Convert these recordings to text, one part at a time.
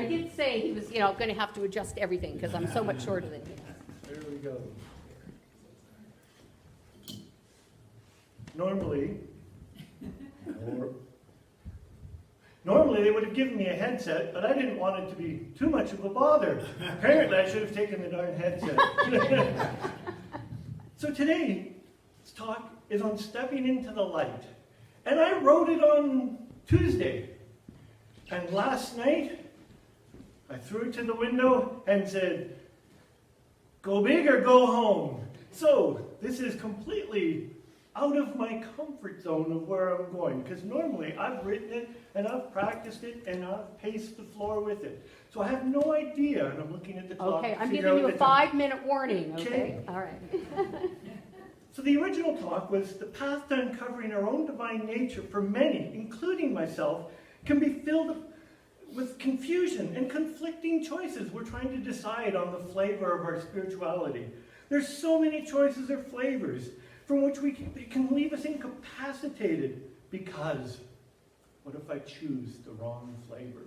did say he was, going to have to adjust everything because I'm so much shorter than him. There we go. Normally they would have given me a headset, but I didn't want it to be too much of a bother. Apparently, I should have taken the darn headset. So today's talk is on stepping into the light. And I wrote it on Tuesday. And last night, I threw it to the window and said, go big or go home. So this is completely out of my comfort zone of where I'm going. Because normally I've written it and I've practiced it and I've paced the floor with it. So I have no idea. And I'm looking at the clock. Okay, I'm giving you a 5-minute warning, okay? All right. So the original talk was the path to uncovering our own divine nature for many, including myself, can be filled with confusion and conflicting choices. We're trying to decide on the flavor of our spirituality. There's so many choices or flavors from which it can leave us incapacitated because what if I choose the wrong flavor?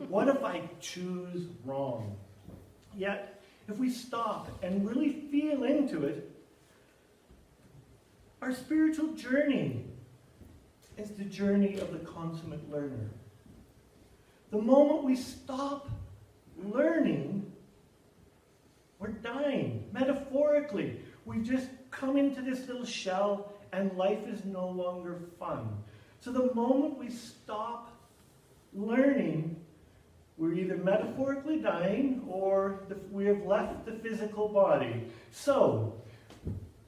What if I choose wrong? Yet, if we stop and really feel into it, our spiritual journey is the journey of the consummate learner. The moment we stop learning, we're dying, metaphorically. We've just come into this little shell and life is no longer fun. So the moment we stop learning, we're either metaphorically dying or we have left the physical body. So,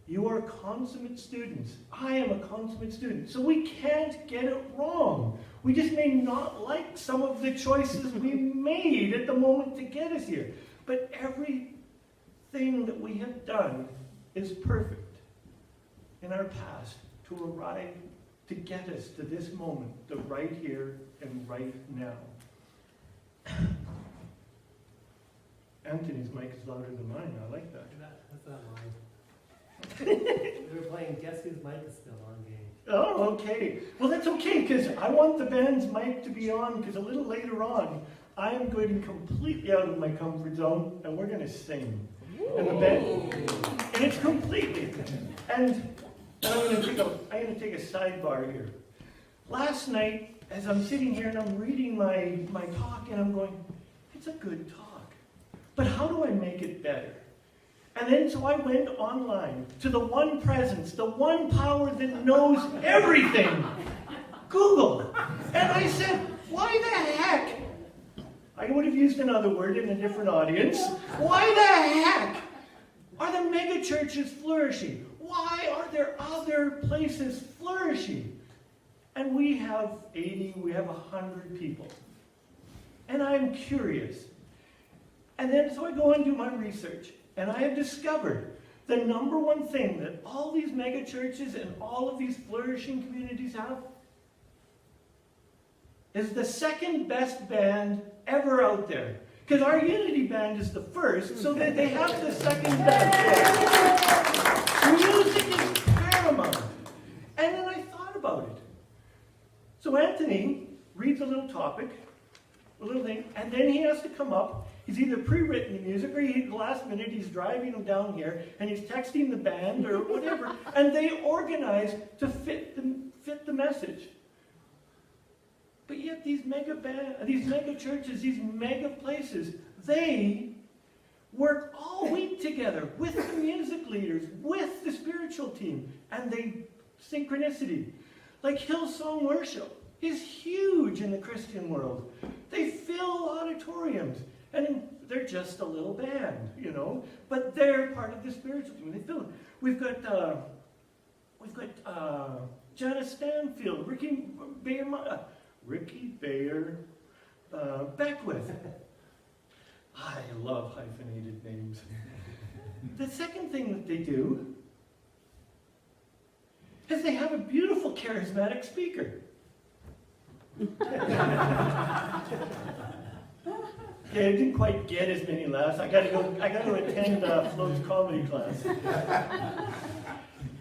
you are consummate students. I am a consummate student. So we can't get it wrong. We just may not like some of the choices we made at the moment to get us here. But everything that we have done is perfect in our past to arrive, to get us to this moment, the right here and right now. Anthony's mic is louder than mine. I like that. That's not mine. We were playing Guess Whose Mic is Still On game. Oh, okay. Well, that's okay, because I want the band's mic to be on, because a little later on, I am going completely out of my comfort zone, and we're going to sing. And the band, and it's completely. And I'm going to take a sidebar here. Last night, as I'm sitting here and I'm reading my talk, and I'm going, it's a good talk. But how do I make it better? And then so I went online to the one presence, the one power that knows everything, Google. And I said, why the heck? I would have used another word in a different audience. Why the heck are the mega churches flourishing? Why are there other places flourishing? And we have 80, we have 100 people. And I'm curious. And then so I go and do my research. And I have discovered the number one thing that all these mega churches and all of these flourishing communities have is the second best band ever out there. Because our Unity band is the first, so that they have the second best band. Music is paramount. And then I thought about it. So Anthony reads a little topic, a little thing, and then he has to come up. He's either pre-written the music or at the last minute he's driving them down here and he's texting the band or whatever, and they organize to fit the message. But yet these mega churches, these mega places, they work all week together with the music leaders, with the spiritual team, and they synchronicity. Like Hillsong Worship is huge in the Christian world. They fill auditoriums. And they're just a little band, but they're part of the spiritual team. They fill it. We've got Janice Stanfield, Ricky Bayer, Beckwith. I love hyphenated names. The second thing that they do is they have a beautiful, charismatic speaker. Okay, I didn't quite get as many laughs. I got to attend Flo's comedy class.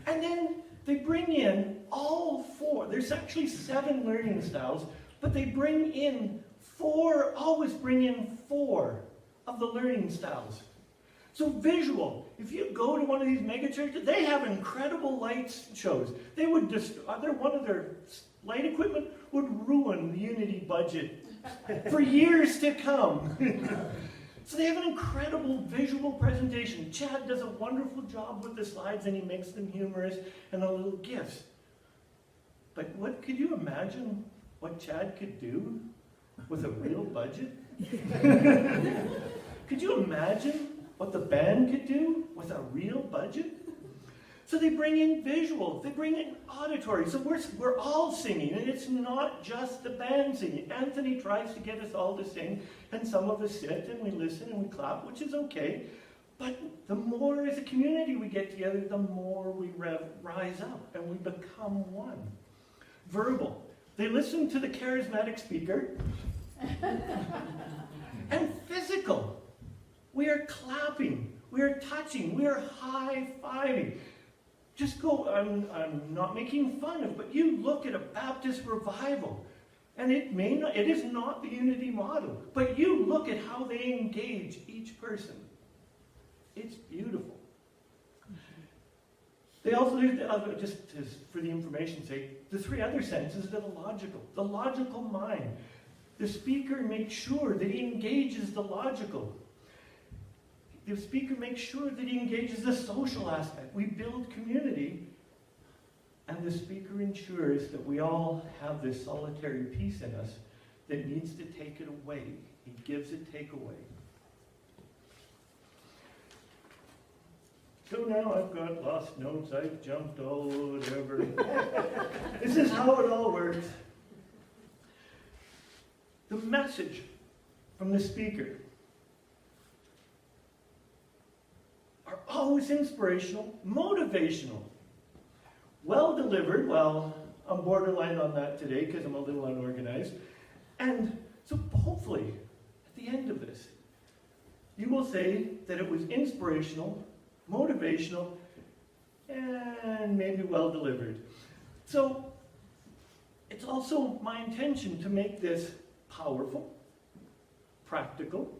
And then they bring in all 4. There's actually 7 learning styles, but they bring in always bring in 4 of the learning styles. So visual, if you go to one of these mega churches, they have incredible lights shows. They would one of their light equipment would ruin the Unity budget for years to come. So they have an incredible visual presentation. Chad does a wonderful job with the slides, and he makes them humorous and the little gifs. But could you imagine what Chad could do with a real budget? Could you imagine what the band could do with a real budget? So they bring in visual, they bring in auditory. So we're all singing, and it's not just the band singing. Anthony tries to get us all to sing, and some of us sit and we listen and we clap, which is okay. But the more as a community we get together, the more we rise up and we become one. Verbal. They listen to the charismatic speaker. And physical. We are clapping, we are touching, we are high-fiving. Just go, I'm not making fun of, but you look at a Baptist revival, and it is not the Unity model, but you look at how they engage each person. It's beautiful. They also, just for the information's sake, the 3 other senses are the logical mind. The speaker makes sure that he engages the logical. The speaker makes sure that he engages the social aspect. We build community, and the speaker ensures that we all have this solitary piece in us that needs to take it away. He gives it takeaway. So now I've got lost notes, I've jumped all whatever. This is how it all works. The message from the speaker are always inspirational, motivational, well delivered. Well, I'm borderline on that today because I'm a little unorganized. And so hopefully, at the end of this, you will say that it was inspirational, motivational, and maybe well delivered. So it's also my intention to make this powerful, practical,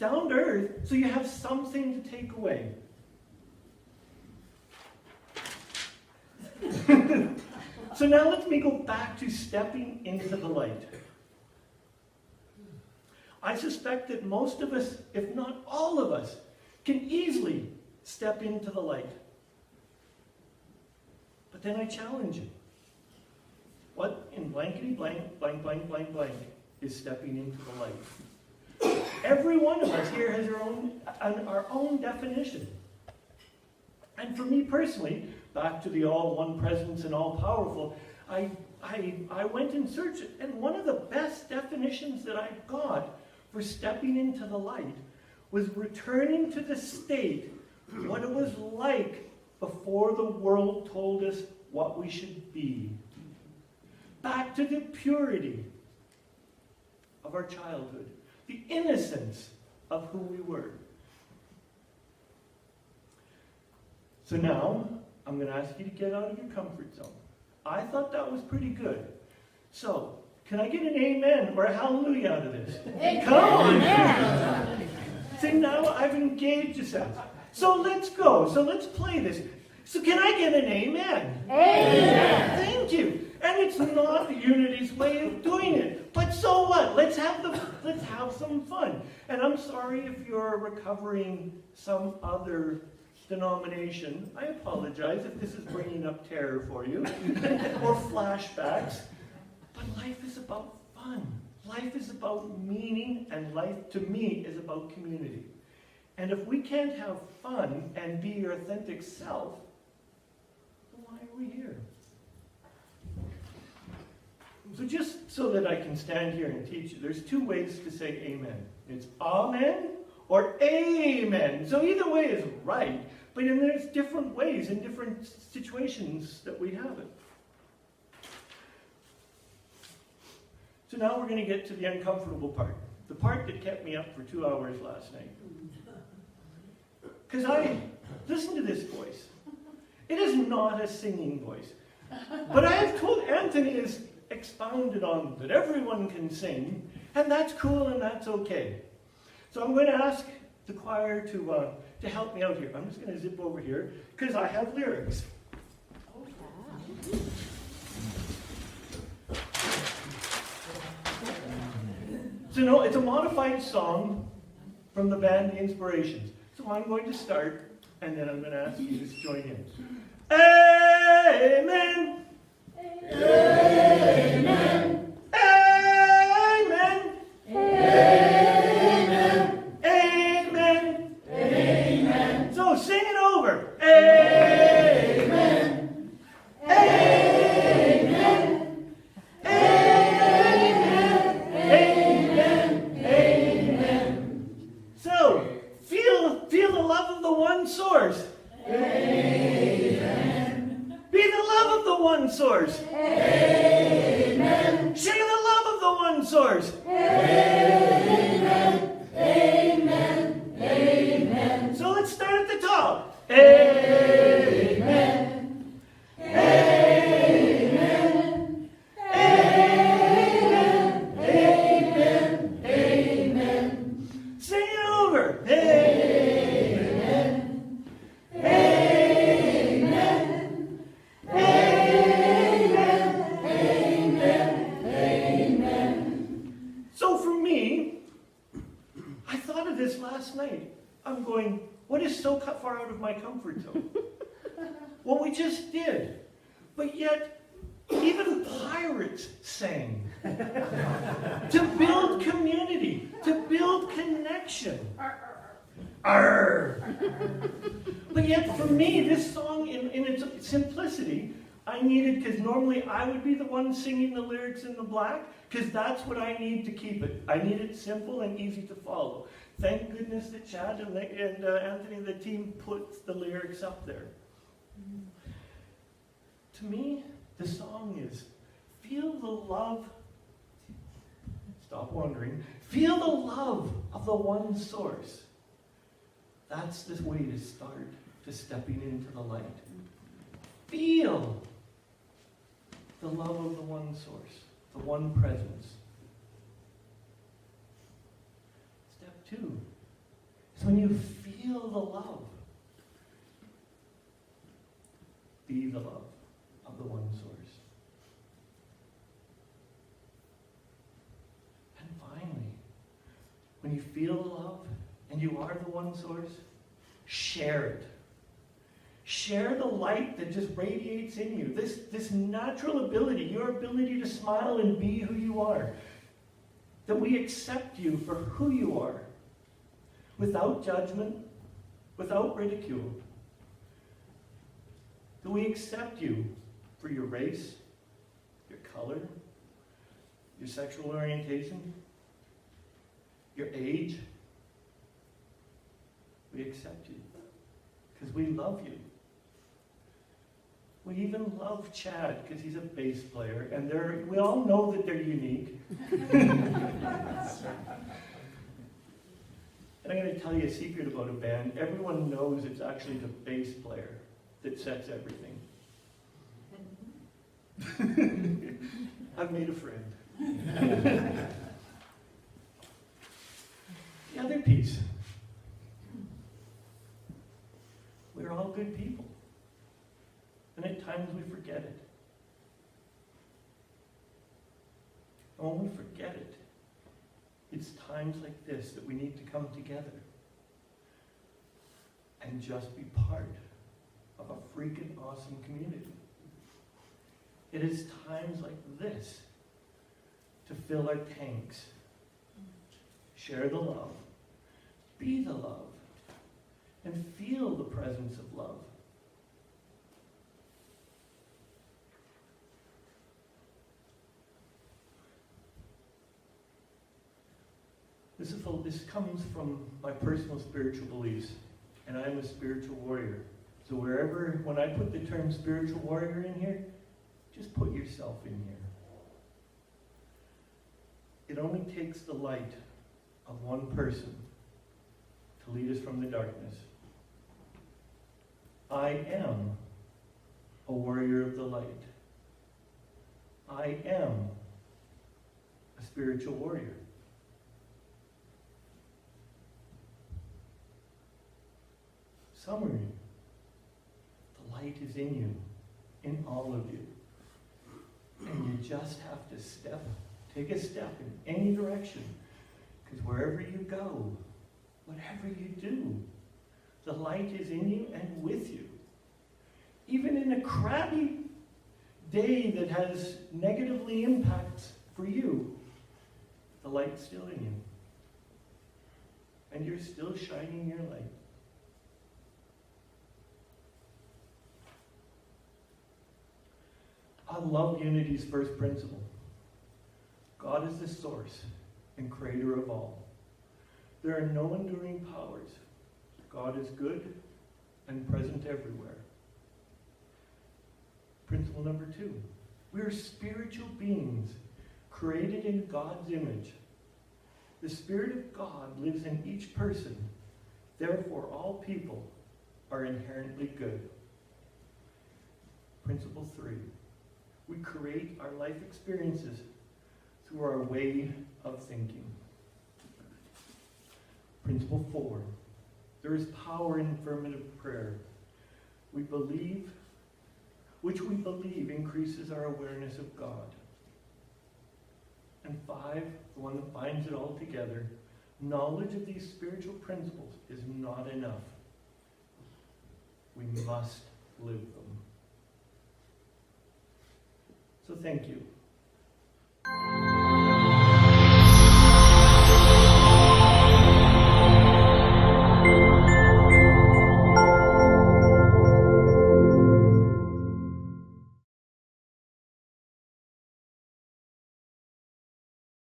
down to earth, so you have something to take away. So now let me go back to stepping into the light. I suspect that most of us, if not all of us, can easily step into the light. But then I challenge you. What in blankety blank, blank, blank, blank, blank is stepping into the light? Every one of us here has our own definition. And for me personally, back to the all one presence and all powerful, I went in search, and one of the best definitions that I got for stepping into the light was returning to the state, what it was like before the world told us what we should be. Back to the purity of our childhood, the innocence of who we were. So now, I'm going to ask you to get out of your comfort zone. I thought that was pretty good. So, can I get an amen or a hallelujah out of this? Amen. Come on! See, now I've engaged yourself. So let's go. So let's play this. So can I get an amen? Amen. Thank you. And it's not the Unity's way of doing it. But so what? Let's have some fun. And I'm sorry if you're recovering some other denomination. I apologize if this is bringing up terror for you or flashbacks. But life is about fun. Life is about meaning, and life, to me, is about community. And if we can't have fun and be your authentic self, why are we here? So just so that I can stand here and teach you, there's 2 ways to say amen. It's amen or amen. So either way is right, but then there's different ways in different situations that we have it. So now we're going to get to the uncomfortable part. The part that kept me up for 2 hours last night. Because listen to this voice. It is not a singing voice. But I have told, Anthony has expounded on that everyone can sing. And that's cool and that's okay. So I'm going to ask the choir to help me out here. I'm just going to zip over here because I have lyrics. Oh, yeah. So no, it's a modified song from the band The Inspirations. So I'm going to start, and then I'm going to ask you to join in. Amen. Amen. Amen. Amen. Amen. Amen. So sing it over. Amen. Amen. Amen. Amen. Amen. So feel the love of the one source. Amen. Be the love of the one source. Amen. Share the love of the one source. Amen. Amen. Amen. So let's start at the top. Amen. Amen. Amen. Amen. Amen. Sing it over. Amen. Amen. Amen. Amen. Amen. So for me, I thought of this last night. I'm going, what is so far out of my comfort zone? Well, we just did. But yet, even pirates sang. To build community, to build connection. Arr. But yet, for me, this song, in its simplicity, I needed, because normally I would be the one singing the lyrics in the black, because that's what I need to keep it. I need it simple and easy to follow. Thank goodness that Chad and Anthony and the team put the lyrics up there. To me, the song is, feel the love, stop wondering, feel the love of the one source. That's the way to start to stepping into the light. Feel the love of the one source, the one presence. Step 2 is when you feel the love, be the love of the one source. And finally, when you feel the love and you are the one source, share it. Share the light that just radiates in you. This natural ability, your ability to smile and be who you are. That we accept you for who you are. Without judgment, without ridicule. That we accept you for your race, your color, your sexual orientation, your age. We accept you because we love you. We even love Chad because he's a bass player, and we all know that they're unique. And I'm going to tell you a secret about a band. Everyone knows it's actually the bass player that sets everything. I've made a friend. The other piece. We're all good people. And at times we forget it. And when we forget it, it's times like this that we need to come together and just be part of a freaking awesome community. It is times like this to fill our tanks, share the love, be the love, and feel the presence of love. This comes from my personal spiritual beliefs, and I'm a spiritual warrior. So when I put the term spiritual warrior in here, just put yourself in here. It only takes the light of one person to lead us from the darkness. I am a warrior of the light. I am a spiritual warrior. Summary. The light is in you, in all of you. And you just have to take a step in any direction. Because wherever you go, whatever you do, the light is in you and with you. Even in a crabby day that has negatively impacts for you, the light's still in you. And you're still shining your light. I love Unity's first principle. God is the source and creator of all. There are no enduring powers. God is good and present everywhere. Principle number 2. We are spiritual beings created in God's image. The Spirit of God lives in each person. Therefore, all people are inherently good. Principle 3. We create our life experiences through our way of thinking. Principle 4. There is power in affirmative prayer. Which we believe increases our awareness of God. And 5, the one that binds it all together, knowledge of these spiritual principles is not enough. We must live them. So thank you.